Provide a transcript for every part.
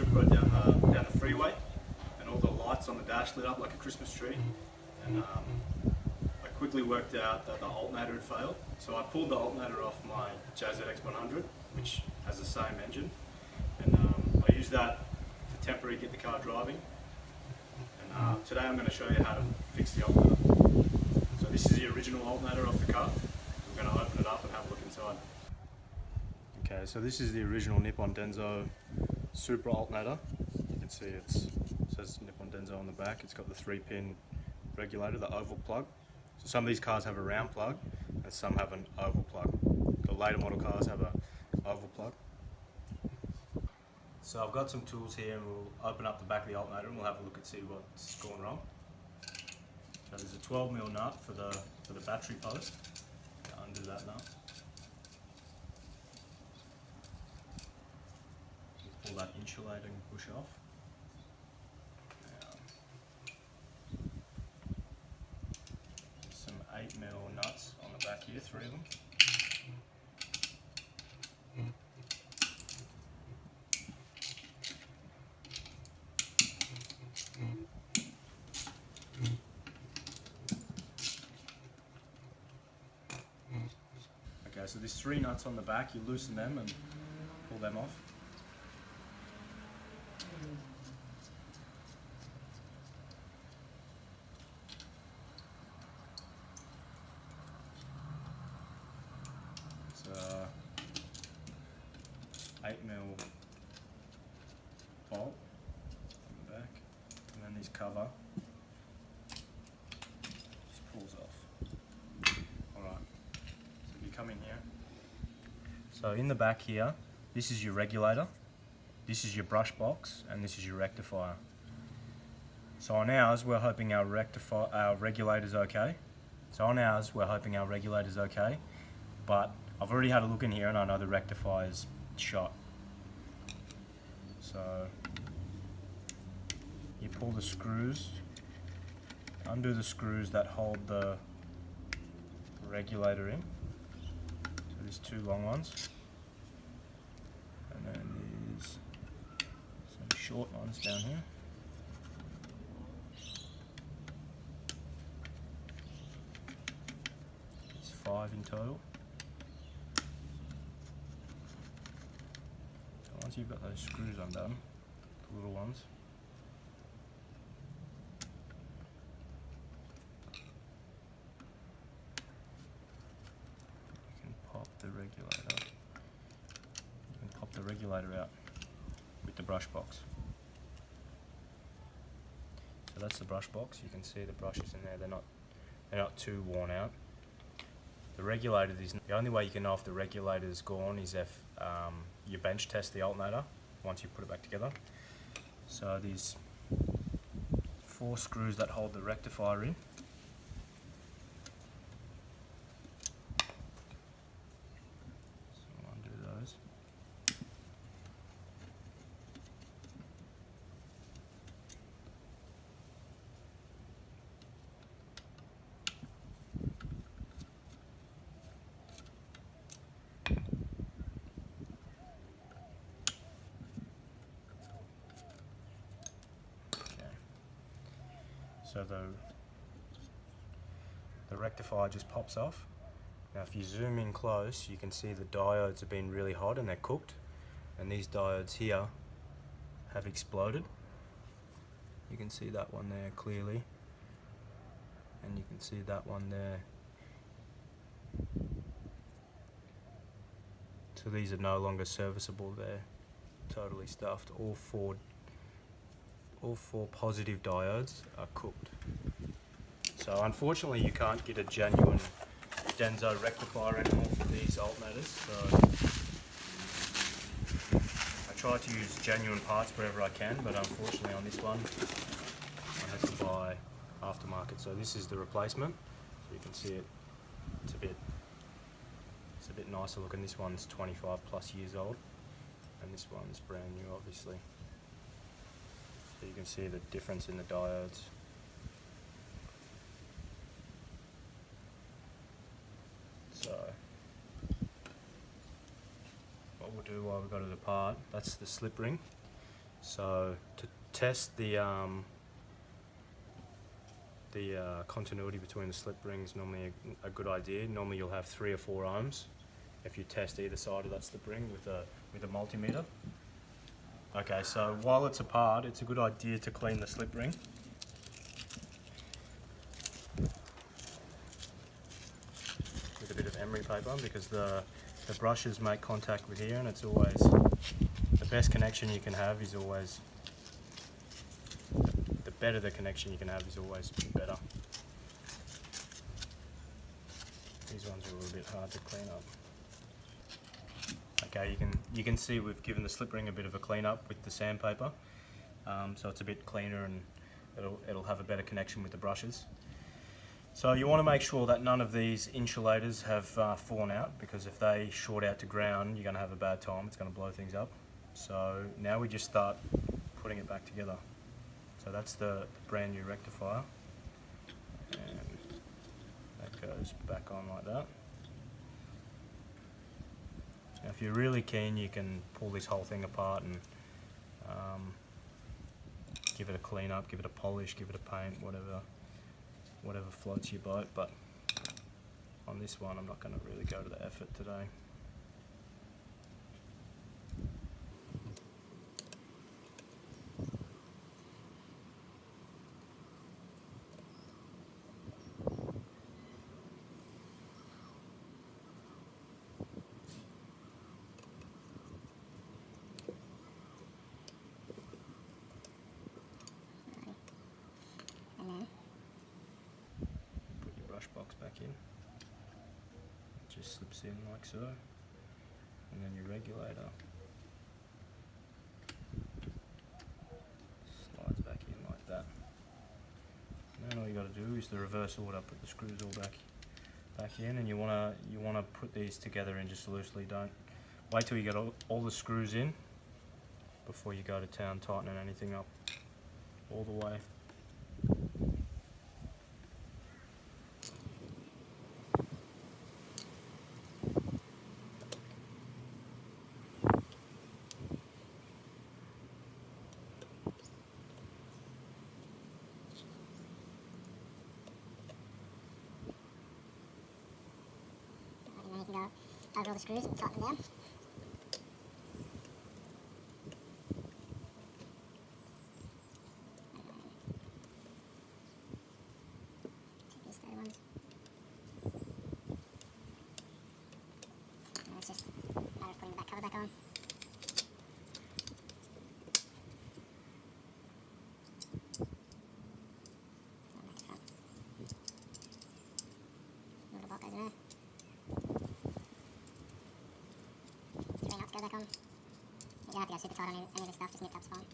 Supra down the freeway, and all the lights on the dash lit up like a Christmas tree. And I quickly worked out that the alternator had failed, so I pulled the alternator off my Jazz ZX100, which has the same engine, and I used that to temporarily get the car driving. And today I'm going to show you how to fix the alternator. So this is the original alternator off the car. We're going to open it up and have a look inside. Okay, so this is the original Nippon DENSO Supra alternator. You can see it says Nippon DENSO on the back. It's got the 3-pin regulator, the oval plug. So some of these cars have a round plug and some have an oval plug. The later model cars have an oval plug. So I've got some tools here, and we'll open up the back of the alternator and we'll have a look and see what's gone wrong. So there's a 12mm nut for the battery post. Undo that nut. Pull that insulating bush off. There's some 8mm nuts on the back here, 3 of them. Okay, so there's 3 nuts on the back. You loosen them and pull them off. It's a 8mm bolt on the back, and then this cover just pulls off. Alright, so if you come in here, so in the back here, this is your regulator, this is your brush box, and this is your rectifier. So on ours, we're hoping our regulator's okay. But I've already had a look in here and I know the rectifier's shot. So you pull the screws, undo the screws that hold the regulator in. So there's 2 long ones, and then there's some short ones down here. There's 5 in total. Once you've got those screws undone, the little ones, you can pop the regulator. You can pop the regulator out with the brush box. So that's the brush box. You can see the brushes in there. They're not too worn out. The regulator is the only way you can know if the regulator's gone is if you bench test the alternator once you put it back together. So these 4 screws that hold the rectifier in. So we'll undo those. So the rectifier just pops off. Now if you zoom in close, you can see the diodes have been really hot and they're cooked, and these diodes here have exploded. You can see that one there clearly, and you can see that one there. So these are no longer serviceable, they're totally stuffed. All four positive diodes are cooked. So unfortunately you can't get a genuine DENSO rectifier anymore for these alternators. So I try to use genuine parts wherever I can, but unfortunately on this one I had to buy aftermarket. So this is the replacement. So you can see it's a bit nicer looking. This one's 25 plus years old, and this one's brand new obviously. So you can see the difference in the diodes. So what we'll do while we've got it apart, that's the slip ring. So to test the continuity between the slip rings, normally a good idea. Normally you'll have 3 or 4 ohms if you test either side of that slip ring with a multimeter. Okay, so while it's apart, it's a good idea to clean the slip ring. With a bit of emery paper, because the brushes make contact with here, and it's always, the best connection you can have is always, the better the connection you can have is always better. These ones are a little bit hard to clean up. Okay, you can see we've given the slip ring a bit of a clean up with the sandpaper, so it's a bit cleaner and it'll have a better connection with the brushes. So you want to make sure that none of these insulators have fallen out, because if they short out to ground, you're going to have a bad time. It's going to blow things up. So now we just start putting it back together. So that's the brand new rectifier, and that goes back on like that. Now if you're really keen, you can pull this whole thing apart and give it a clean up, give it a polish, give it a paint, whatever floats your boat. But on this one, I'm not going to really go to the effort today. Put your brush box back in. It just slips in like so. And then your regulator slides back in like that. And then all you got to do is the reverse order, put the screws all back in, and you wanna put these together in just loosely. Don't wait till you get all the screws in before you go to town tightening anything up all the way. And then you can go over all the screws and tighten them down. Take these third ones. And it's just a matter of putting the back cover back on. Little bolt goes in there. 3 knots go back on. You don't have to go super tight on any of this stuff, just nip up's fine.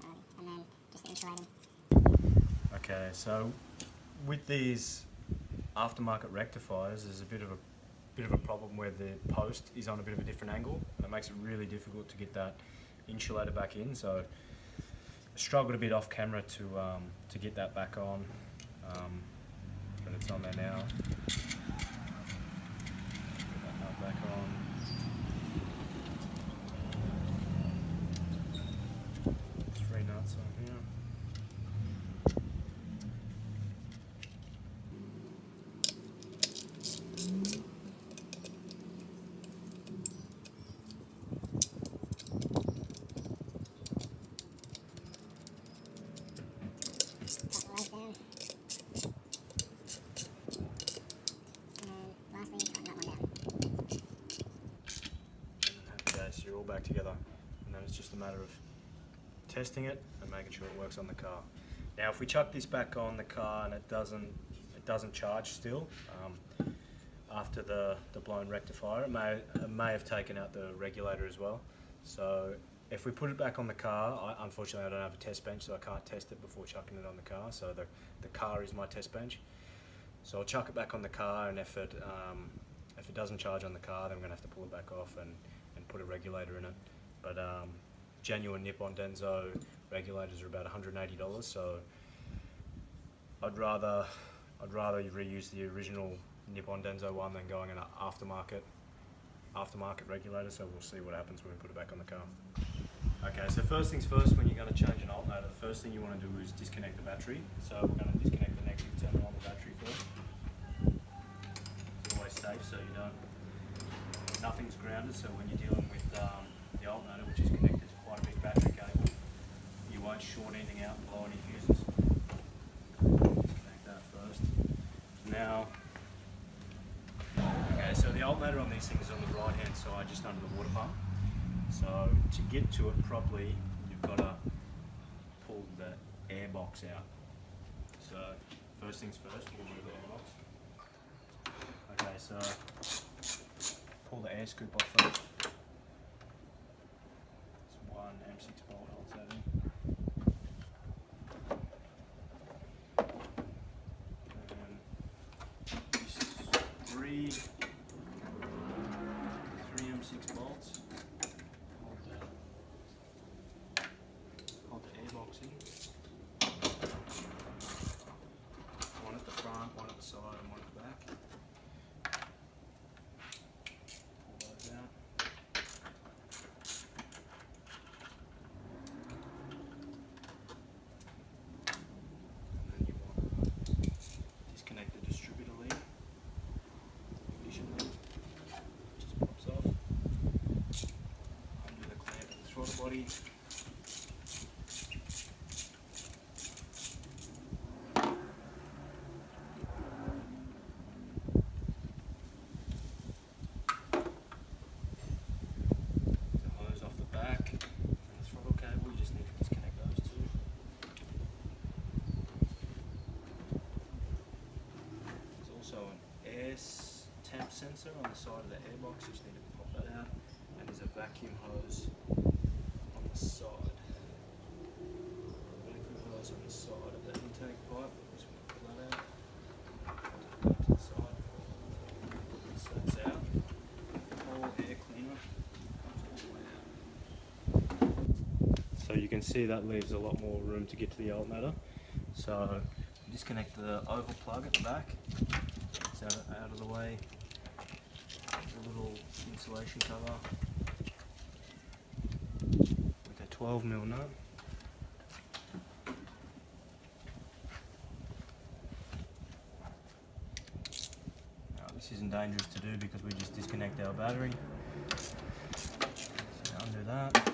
Alrighty, and then just the insulating. Okay, so with these aftermarket rectifiers, there's a bit of a problem where the post is on a bit of a different angle, and it makes it really difficult to get that insulator back in. So I struggled a bit off camera to get that back on, but it's on there now. Get that nut back on. Three nuts on here. Tighten those down. And then lastly, tighten that one down. Happy days, so you're all back together, and then it's just a matter of testing it and making sure it works on the car. Now if we chuck this back on the car and it doesn't charge still, after the blown rectifier, it may have taken out the regulator as well. So if we put it back on the car, unfortunately I don't have a test bench, so I can't test it before chucking it on the car. So the car is my test bench. So I'll chuck it back on the car, and if it doesn't charge on the car, then I'm going to have to pull it back off and put a regulator in it. But genuine Nippon DENSO regulators are about $180, so I'd rather reuse the original Nippon DENSO one than going an aftermarket regulator. So we'll see what happens when we put it back on the car. Okay, so first things first, when you're going to change an alternator, the first thing you want to do is disconnect the battery. So we're going to disconnect the negative terminal on the battery first. It's always safe, so nothing's grounded. So when you're dealing with the alternator, which is connected to quite a big battery cable, you won't short anything out and blow any fuses. Disconnect that first. Now, okay, so the alternator on these things is on the right hand side, just under the water pump. So to get to it properly, you've got to pull the air box out. So first things first, we'll remove the air box. Okay, so pull the air scoop off first. It's one M6 bolt holds that in. And just three M6 bolts. Hold the air box in. One at the front, one at the side, and one at the back. Pull those out. And then you want to disconnect the distributor lead, ignition lead, just pops off. Undo the clamp at the throttle body. Temp sensor on the side of the airbox, you just need to pop that out, and there's a vacuum hose on the side. Vacuum hose on the side of the intake pipe, just want to pull that out, put it to the side, so that's out. The whole air cleaner comes all the way out. So you can see that leaves a lot more room to get to the alternator. So disconnect the oval plug at the back. Out of the way, a little insulation cover with a 12mm nut. Now this isn't dangerous to do because we just disconnect our battery. So undo that.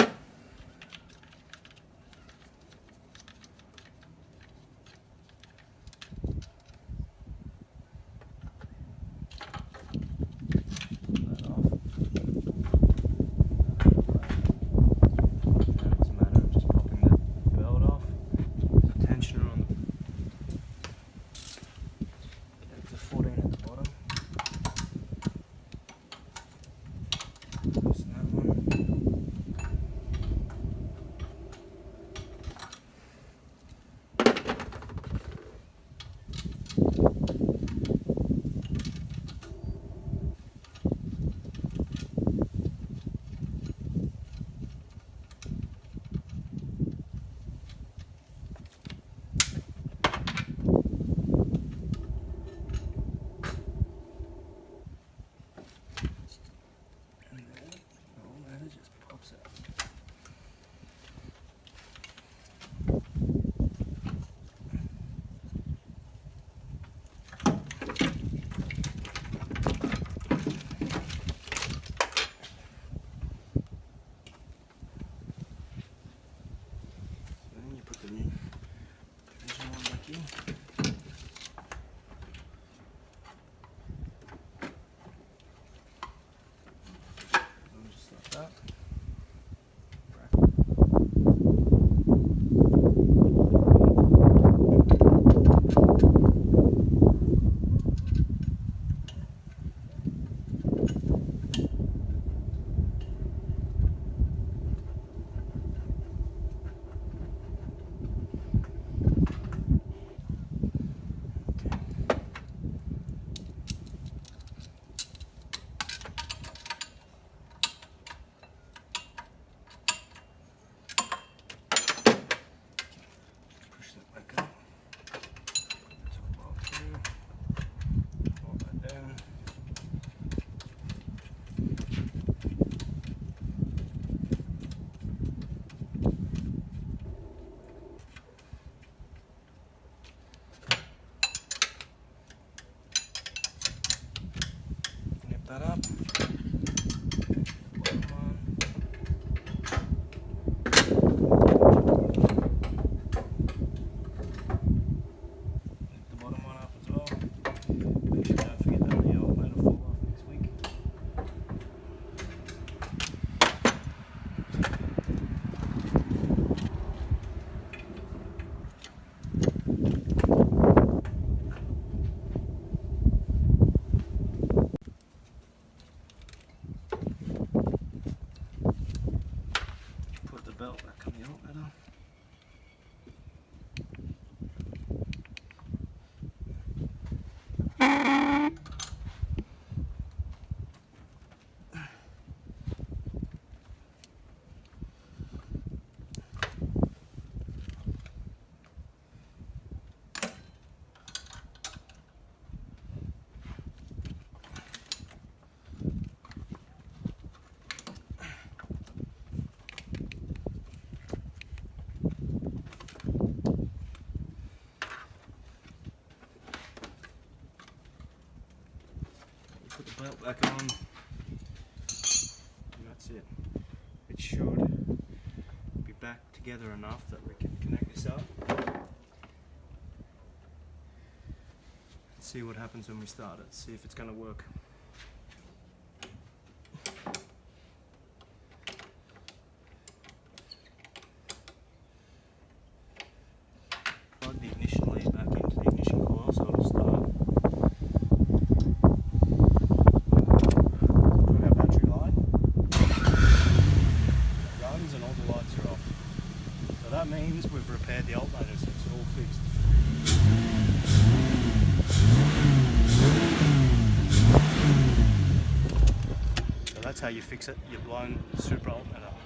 better. Put the belt back on, and that's it. It should be back together enough that we can connect this up and see what happens when we start it, see if it's going to work. Plug the ignition lead back into the ignition coil so it'll start. And all the lights are off. So that means we've repaired the alternator, so it's all fixed. So that's how you fix it, your blown Supra alternator.